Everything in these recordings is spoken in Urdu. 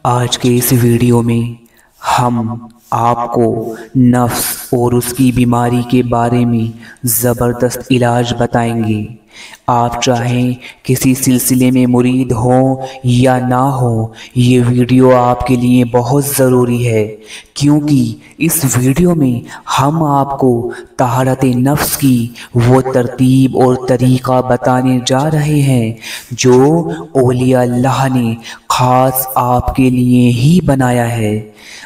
آج کے اس ویڈیو میں ہم آپ کو نفس اور اس کی بیماری کے بارے میں زبردست علاج بتائیں گے۔ آپ چاہیں کسی سلسلے میں مرید ہوں یا نہ ہوں، یہ ویڈیو آپ کے لیے بہت ضروری ہے، کیونکہ اس ویڈیو میں ہم آپ کو طہارت نفس کی وہ ترتیب اور طریقہ بتانے جا رہے ہیں جو اولیاء اللہ نے خاص آپ کے لیے ہی بنایا ہے۔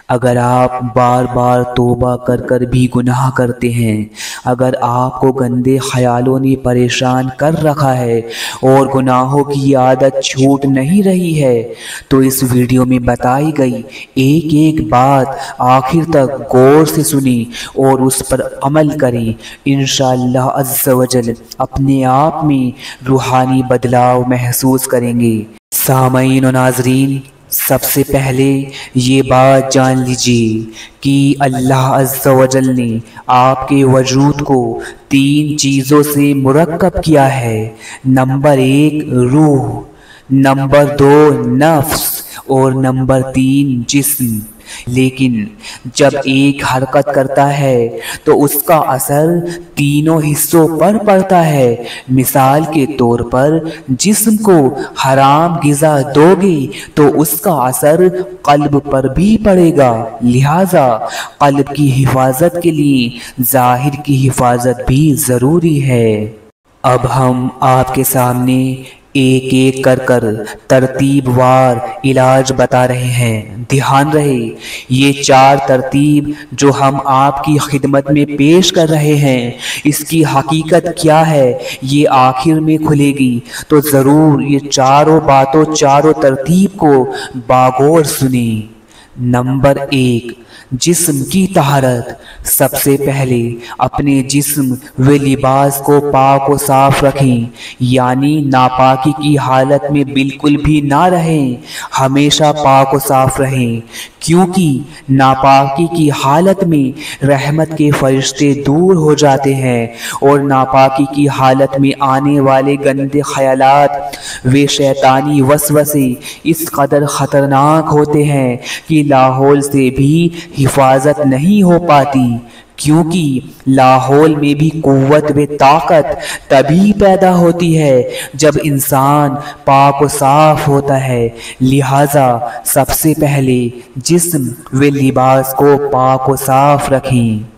اگر آپ بار بار توبہ کر کر بھی گناہ کرتے ہیں، اگر آپ کو گندے خیالوں نے پریشان کر رکھا ہے اور گناہوں کی عادت چھوٹ نہیں رہی ہے، تو اس ویڈیو میں بتائی گئی ایک ایک بات آخر تک غور سے سنیں اور اس پر عمل کریں۔ انشاءاللہ عز و جل اپنے آپ میں روحانی بدلاؤ محسوس کریں گے۔ سامعین و ناظرین، سب سے پہلے یہ بات جان لیجیے کہ اللہ عز و جل نے آپ کے وجود کو 3 چیزوں سے مرکب کیا ہے۔ نمبر 1 روح، نمبر 2 نفس اور نمبر 3 جسم۔ لیکن جب ایک حرکت کرتا ہے تو اس کا اثر تینوں حصوں پر پڑتا ہے۔ مثال کے طور پر جسم کو حرام غذا دو گے تو اس کا اثر قلب پر بھی پڑے گا، لہذا قلب کی حفاظت کے لیے ظاہر کی حفاظت بھی ضروری ہے۔ اب ہم آپ کے سامنے ایک ایک کر ترتیب وار علاج بتا رہے ہیں۔ دھیان رہے، یہ 4 ترتیب جو ہم آپ کی خدمت میں پیش کر رہے ہیں، اس کی حقیقت کیا ہے یہ آخر میں کھلے گی، تو ضرور یہ چاروں باتوں، چاروں ترتیب کو باغور سنیں۔ نمبر 1 جسم کی طہارت۔ سب سے پہلے اپنے جسم و لباس کو پاک و صاف رکھیں، یعنی ناپاکی کی حالت میں بالکل بھی نہ رہیں، ہمیشہ پاک و صاف رہیں، کیونکہ ناپاکی کی حالت میں رحمت کے فرشتے دور ہو جاتے ہیں اور ناپاکی کی حالت میں آنے والے گندے خیالات و شیطانی وسوسے اس قدر خطرناک ہوتے ہیں کہ لاحول سے بھی حفاظت نہیں ہو پاتی، کیونکہ لاحول میں بھی قوت و طاقت تبھی پیدا ہوتی ہے جب انسان پاک و صاف ہوتا ہے۔ لہذا سب سے پہلے جسم و لباس کو پاک و صاف رکھیں۔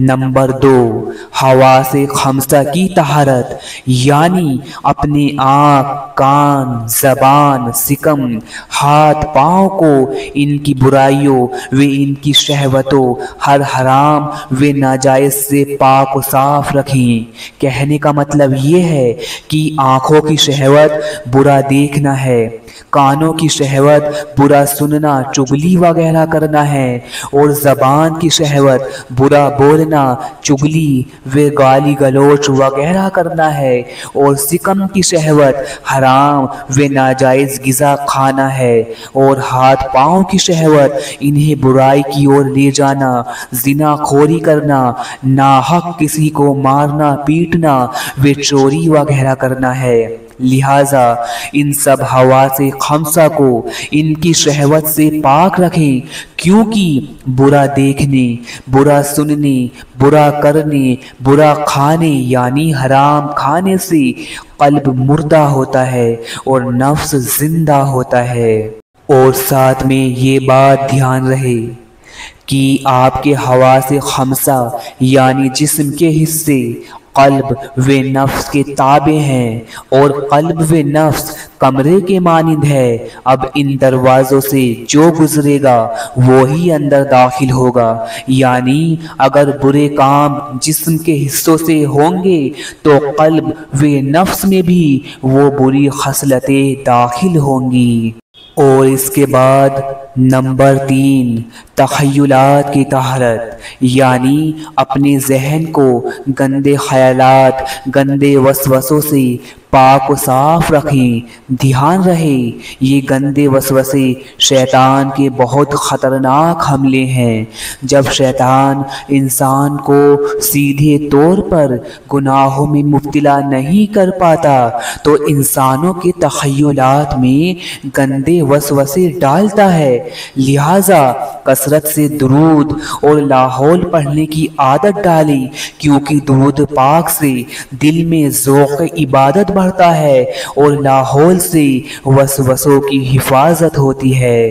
نمبر 2 حواس خمسہ کی طہارت، یعنی اپنے آنکھ، کان، زبان، سکم، ہاتھ پاؤں کو ان کی برائیوں و ان کی شہوتوں، ہر حرام و ناجائز سے پاک و صاف رکھیں۔ کہنے کا مطلب یہ ہے کہ آنکھوں کی شہوت برا دیکھنا ہے، کانوں کی شہوت برا سننا، چگلی وغیرہ کرنا ہے، اور زبان کی شہوت برا بولنا، چگلی و گالی گلوچ وغیرہ کرنا ہے، اور سکم کی شہوت حرام و ناجائز غذا کھانا ہے، اور ہاتھ پاؤں کی شہوت انہیں برائی کی اور لے جانا، زنا خوری کرنا، ناحق کسی کو مارنا پیٹنا و چوری وغیرہ کرنا ہے۔ لہذا ان سب حواس خمسہ کو ان کی شہوت سے پاک رکھیں، کیونکہ برا دیکھنے، برا سننے، برا کرنے، برا کھانے یعنی حرام کھانے سے قلب مردہ ہوتا ہے اور نفس زندہ ہوتا ہے۔ اور ساتھ میں یہ بات دھیان رہے کہ آپ کے حواس خمسہ یعنی جسم کے حصے قلب و نفس کے تابع ہیں، اور قلب و نفس کمرے کے مانند ہے۔ اب ان دروازوں سے جو گزرے گا وہی اندر داخل ہوگا، یعنی اگر برے کام جسم کے حصوں سے ہوں گے تو قلب و نفس میں بھی وہ بری خصلتیں داخل ہوں گی۔ اور اس کے بعد نمبر 3، تخیلات کی طہارت، یعنی اپنے ذہن کو گندے خیالات، گندے وسوسوں سے پاک و صاف رکھیں۔ دھیان رہے یہ گندے وسوسے شیطان کے بہت خطرناک حملے ہیں۔ جب شیطان انسان کو سیدھے طور پر گناہوں میں مبتلا نہیں کر پاتا تو انسانوں کے تخیلات میں گندے وسوسے ڈالتا ہے۔ لہٰذا کثرت سے درود اور لاحول پڑھنے کی عادت ڈالیں، کیونکہ درود پاک سے دل میں ذوق عبادت بڑھتا ہے اور لاحول سے وسوسوں کی حفاظت ہوتی ہے۔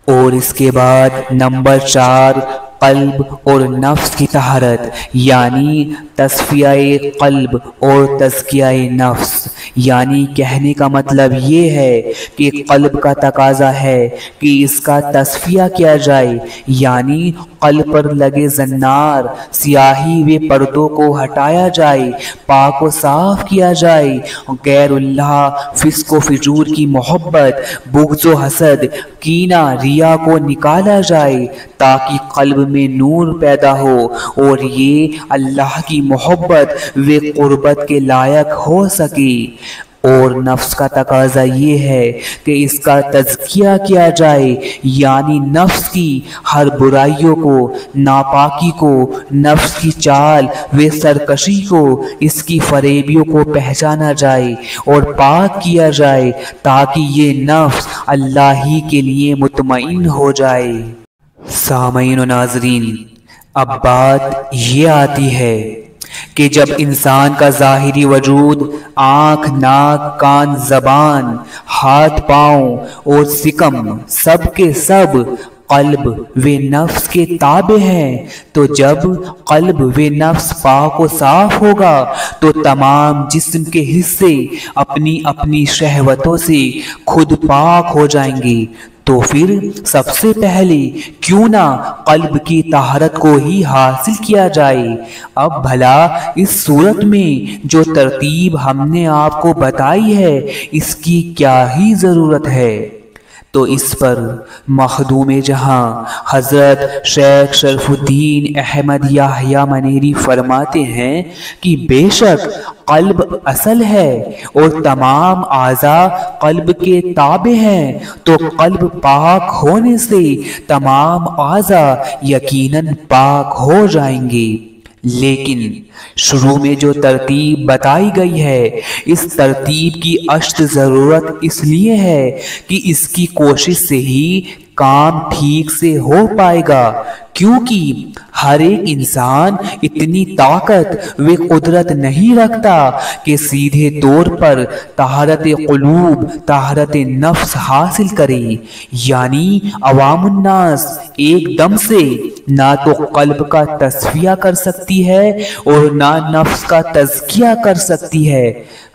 اور اس کے بعد نمبر 4، قلب اور نفس کی طہارت، یعنی تصفیہ قلب اور تزکیہ نفس۔ یعنی کہنے کا مطلب یہ ہے کہ قلب کا تقاضا ہے کہ اس کا تصفیہ کیا جائے، یعنی قلب پر لگے زنار، سیاہی و پردوں کو ہٹایا جائے، پاک و صاف کیا جائے، غیر اللہ، فسق و فجور کی محبت، بغض و حسد، کینہ، ریا کو نکالا جائے، تاکہ قلب میں نور پیدا ہو اور یہ اللہ کی محبت و قربت کے لائق ہو سکے۔ اور نفس کا تقاضا یہ ہے کہ اس کا تزکیہ کیا جائے، یعنی نفس کی ہر برائیوں کو، ناپاکی کو، نفس کی چال و سرکشی کو، اس کی فریبیوں کو پہچانا جائے اور پاک کیا جائے، تاکہ یہ نفس اللہ ہی کے لیے مطمئن ہو جائے۔ سامعین و ناظرین، اب بات یہ آتی ہے کہ جب انسان کا ظاہری وجود، آنکھ، ناک، کان، زبان، ہاتھ، پاؤں اور سکم سب کے سب قلب و نفس کے تابع ہیں، تو جب قلب و نفس پاک و صاف ہوگا تو تمام جسم کے حصے اپنی اپنی شہوتوں سے خود پاک ہو جائیں گے۔ تو پھر سب سے پہلے کیوں نہ قلب کی طہارت کو ہی حاصل کیا جائے۔ اب بھلا اس صورت میں جو ترتیب ہم نے آپ کو بتائی ہے اس کی کیا ہی ضرورت ہے؟ تو اس پر مخدوم جہاں حضرت شیخ شرف الدین احمد یحییٰ منیری فرماتے ہیں کہ بے شک قلب اصل ہے اور تمام اعضاء قلب کے تابع ہیں، تو قلب پاک ہونے سے تمام اعضاء یقیناً پاک ہو جائیں گے۔ لیکن شروع میں جو ترتیب بتائی گئی ہے اس ترتیب کی اشد ضرورت اس لیے ہے کہ اس کی کوشش سے ہی کام ٹھیک سے ہو پائے گا، کیونکہ ہر ایک انسان اتنی طاقت و قدرت نہیں رکھتا کہ سیدھے طور پر طہارت قلوب، طہارت نفس حاصل کرے۔ یعنی عوام الناس ایک دم سے نہ تو قلب کا تصفیہ کر سکتی ہے اور نہ نفس کا تزکیہ کر سکتی ہے۔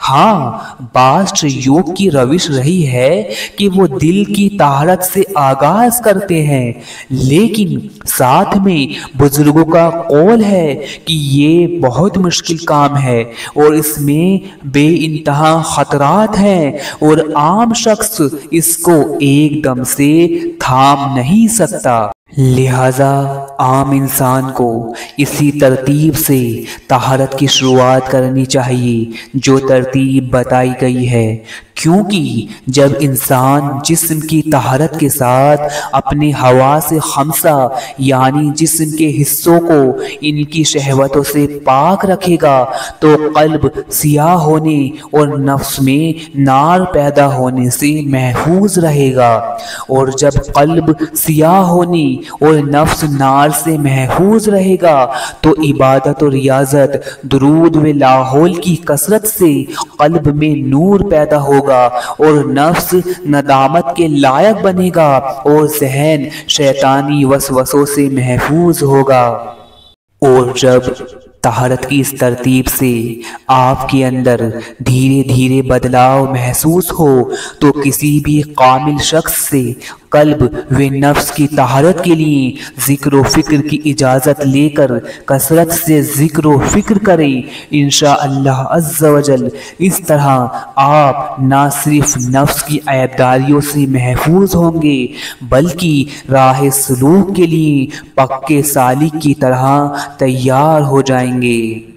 ہاں، بعض شیوخ کی روش رہی ہے کہ وہ دل کی طہارت سے آغاز کرتے ہیں، لیکن ساتھ میں بزرگوں کا قول ہے کہ یہ بہت مشکل کام ہے اور اس میں بے انتہا خطرات ہیں اور عام شخص اس کو ایک دم سے تھام نہیں سکتا۔ لہذا عام انسان کو اسی ترتیب سے طہارت کی شروعات کرنی چاہیے جو ترتیب بتائی گئی ہے، کیونکہ جب انسان جسم کی طہارت کے ساتھ اپنے حواس خمسہ یعنی جسم کے حصوں کو ان کی شہوتوں سے پاک رکھے گا تو قلب سیاہ ہونے اور نفس میں نار پیدا ہونے سے محفوظ رہے گا، اور جب قلب سیاہ ہونے اور نفس نار سے محفوظ رہے گا تو عبادت و ریاضت، درود و لاحول کی کثرت سے قلب میں نور پیدا ہوگا اور نفس ندامت کے لائق بنے گا اور ذہن شیطانی وسوسوں سے محفوظ ہوگا۔ اور جب طہارت کی اس ترتیب سے آپ کے اندر دھیرے دھیرے بدلاؤ محسوس ہو تو کسی بھی کامل شخص سے قلب و نفس کی طہارت کے لیے ذکر و فکر کی اجازت لے کر کثرت سے ذکر و فکر کریں۔ انشاءاللہ عز و جل اس طرح آپ نہ صرف نفس کی عیبداریوں سے محفوظ ہوں گے بلکہ راہ سلوک کے لیے پکے سالک کی طرح تیار ہو جائیں گے۔